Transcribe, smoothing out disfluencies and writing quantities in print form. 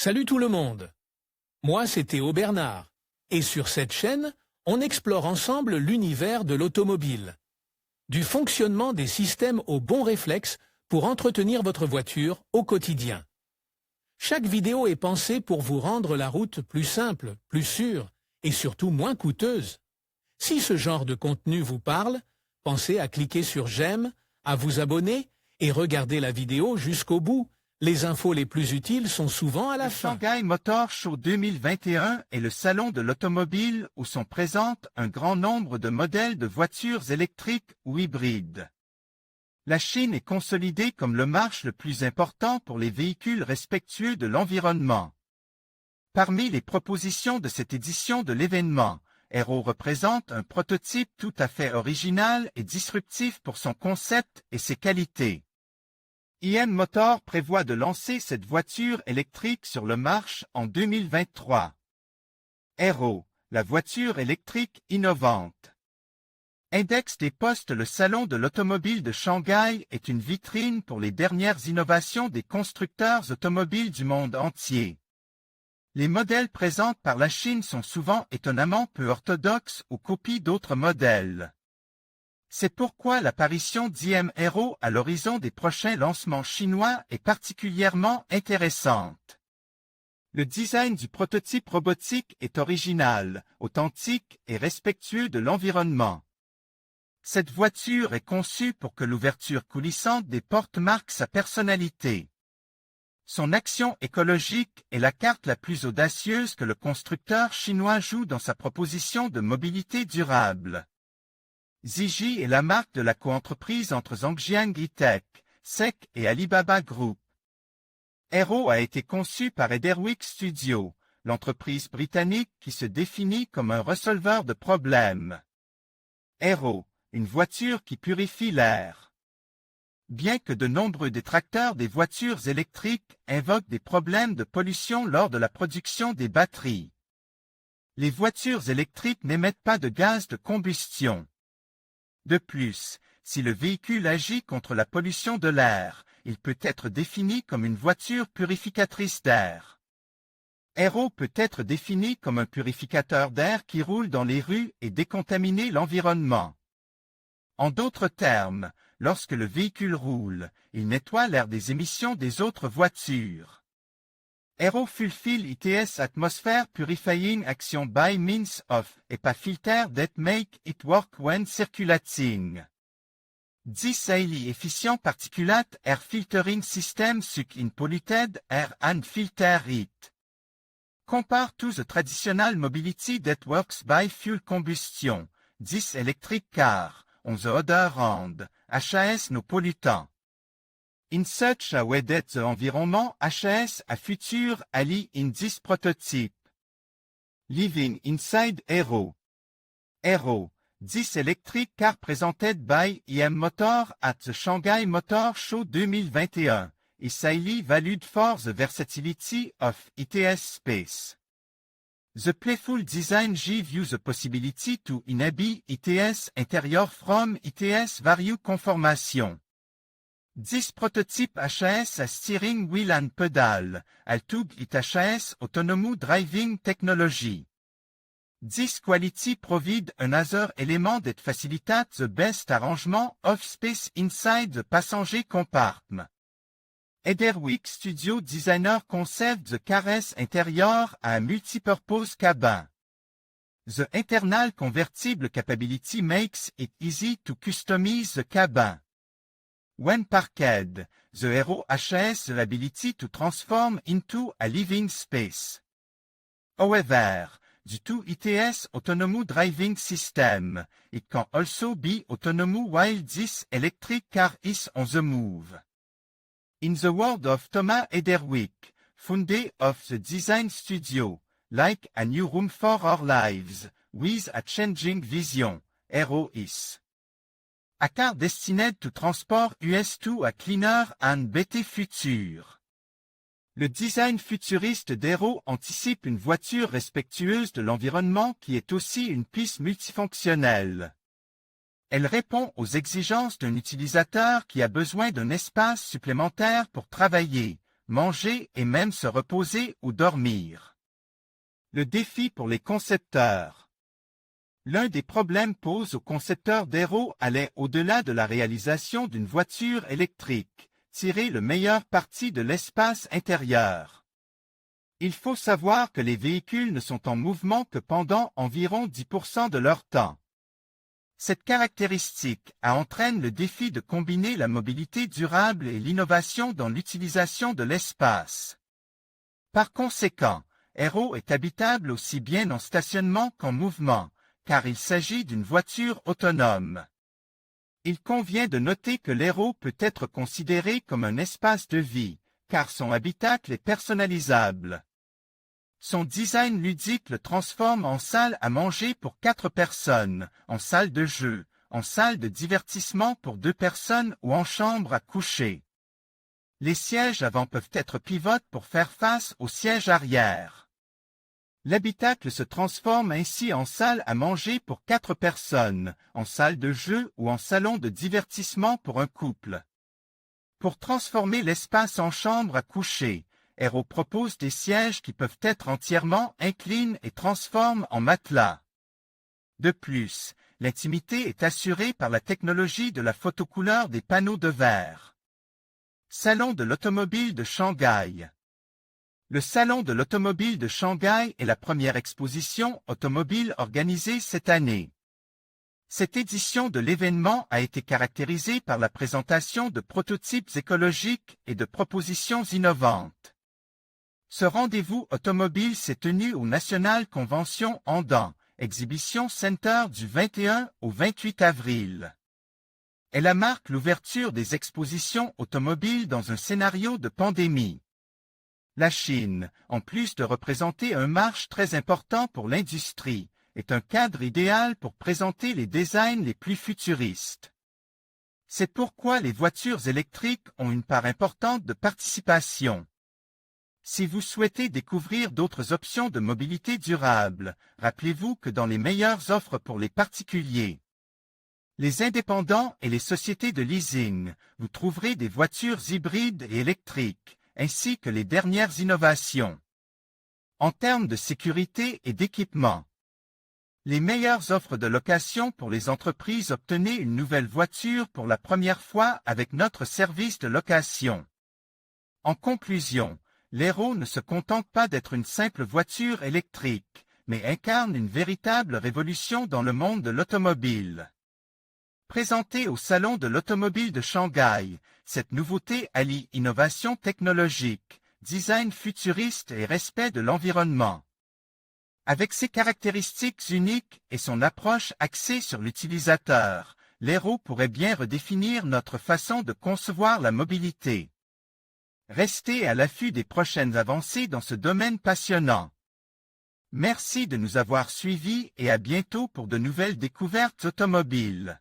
Salut tout le monde. Moi, c'est Théo Bernard. Et sur cette chaîne, on explore ensemble l'univers de l'automobile. Du fonctionnement des systèmes aux bons réflexes pour entretenir votre voiture au quotidien. Chaque vidéo est pensée pour vous rendre la route plus simple, plus sûre et surtout moins coûteuse. Si ce genre de contenu vous parle, pensez à cliquer sur j'aime, à vous abonner et regarder la vidéo jusqu'au bout. Les infos les plus utiles sont souvent à la fin. Le Shanghai Motor Show 2021 est le salon de l'automobile où sont présentes un grand nombre de modèles de voitures électriques ou hybrides. La Chine est consolidée comme le marché le plus important pour les véhicules respectueux de l'environnement. Parmi les propositions de cette édition de l'événement, Aero représente un prototype tout à fait original et disruptif pour son concept et ses qualités. IM Motor prévoit de lancer cette voiture électrique sur le marché en 2023. Aero, la voiture électrique innovante. Index des postes. Le salon de l'automobile de Shanghai est une vitrine pour les dernières innovations des constructeurs automobiles du monde entier. Les modèles présentés par la Chine sont souvent étonnamment peu orthodoxes ou copies d'autres modèles. C'est pourquoi l'apparition d'IM Aero à l'horizon des prochains lancements chinois est particulièrement intéressante. Le design du prototype robotique est original, authentique et respectueux de l'environnement. Cette voiture est conçue pour que l'ouverture coulissante des portes marque sa personnalité. Son action écologique est la carte la plus audacieuse que le constructeur chinois joue dans sa proposition de mobilité durable. Ziji est la marque de la coentreprise entre Zhangjiang E-Tech, SEC et Alibaba Group. Aero a été conçu par Ederwick Studio, l'entreprise britannique qui se définit comme un résolveur de problèmes. Aero, une voiture qui purifie l'air. Bien que de nombreux détracteurs des voitures électriques invoquent des problèmes de pollution lors de la production des batteries, les voitures électriques n'émettent pas de gaz de combustion. De plus, si le véhicule agit contre la pollution de l'air, il peut être défini comme une voiture purificatrice d'air. Aero peut être défini comme un purificateur d'air qui roule dans les rues et décontaminer l'environnement. En d'autres termes, lorsque le véhicule roule, il nettoie l'air des émissions des autres voitures. Aero fulfill its atmosphere purifying action by means of HEPA filter that make it work when circulating. 10 highly efficient particulate air filtering system suck in polluted air and filter it. Compare to the traditional mobility that works by fuel combustion, 10 electric car, on the other hand, HAS no pollutant. In such a way that the environment HAS a future ally in this prototype. Living inside Aero. Aero, this electric car presented by IM Motor at the Shanghai Motor Show 2021, is highly valued for the versatility of its space. The playful design gives you the possibility to enable its interior from its various conformations. This prototype HAS a steering wheel and pedal, although it HAS autonomous driving technology. This quality provides another element that facilitates the best arrangement of space inside the passenger compartment. Ederwick Studio Designer conceived the car's interior a multipurpose cabin. The internal convertible capability makes it easy to customize the cabin. When parked, the Aero has the ability to transform into a living space. However, due to its autonomous driving system, it can also be autonomous while this electric car is on the move. In the words of Thomas Ederwick, founder of the design studio, like a new room for our lives, with a changing vision, Aero is a car destined to transport us to a cleaner and better future. Le design futuriste d'Aero anticipe une voiture respectueuse de l'environnement qui est aussi une piste multifonctionnelle. Elle répond aux exigences d'un utilisateur qui a besoin d'un espace supplémentaire pour travailler, manger et même se reposer ou dormir. Le défi pour les concepteurs. L'un des problèmes posés aux concepteurs d'Aero allait au-delà de la réalisation d'une voiture électrique, tirer le meilleur parti de l'espace intérieur. Il faut savoir que les véhicules ne sont en mouvement que pendant environ 10% de leur temps. Cette caractéristique entraîne le défi de combiner la mobilité durable et l'innovation dans l'utilisation de l'espace. Par conséquent, Aero est habitable aussi bien en stationnement qu'en mouvement, car il s'agit d'une voiture autonome. Il convient de noter que l'Aero peut être considéré comme un espace de vie, car son habitacle est personnalisable. Son design ludique le transforme en salle à manger pour 4 personnes, en salle de jeu, en salle de divertissement pour 2 personnes ou en chambre à coucher. Les sièges avant peuvent être pivotes pour faire face aux sièges arrière. L'habitacle se transforme ainsi en salle à manger pour 4 personnes, en salle de jeu ou en salon de divertissement pour un couple. Pour transformer l'espace en chambre à coucher, Aero propose des sièges qui peuvent être entièrement inclinés et transforment en matelas. De plus, l'intimité est assurée par la technologie de la photocouleur des panneaux de verre. Salon de l'automobile de Shanghai. Le Salon de l'automobile de Shanghai est la première exposition automobile organisée cette année. Cette édition de l'événement a été caractérisée par la présentation de prototypes écologiques et de propositions innovantes. Ce rendez-vous automobile s'est tenu au National Convention Andan, Exhibition Center du 21 au 28 avril. Elle marque l'ouverture des expositions automobiles dans un scénario de pandémie. La Chine, en plus de représenter un marché très important pour l'industrie, est un cadre idéal pour présenter les designs les plus futuristes. C'est pourquoi les voitures électriques ont une part importante de participation. Si vous souhaitez découvrir d'autres options de mobilité durable, rappelez-vous que dans les meilleures offres pour les particuliers, les indépendants et les sociétés de leasing, vous trouverez des voitures hybrides et électriques, ainsi que les dernières innovations. En termes de sécurité et d'équipement, les meilleures offres de location pour les entreprises. Obtenez une nouvelle voiture pour la première fois avec notre service de location. En conclusion, l'Aero ne se contente pas d'être une simple voiture électrique, mais incarne une véritable révolution dans le monde de l'automobile. Présentée au Salon de l'automobile de Shanghai, cette nouveauté allie innovation technologique, design futuriste et respect de l'environnement. Avec ses caractéristiques uniques et son approche axée sur l'utilisateur, l'Aero pourrait bien redéfinir notre façon de concevoir la mobilité. Restez à l'affût des prochaines avancées dans ce domaine passionnant. Merci de nous avoir suivis et à bientôt pour de nouvelles découvertes automobiles.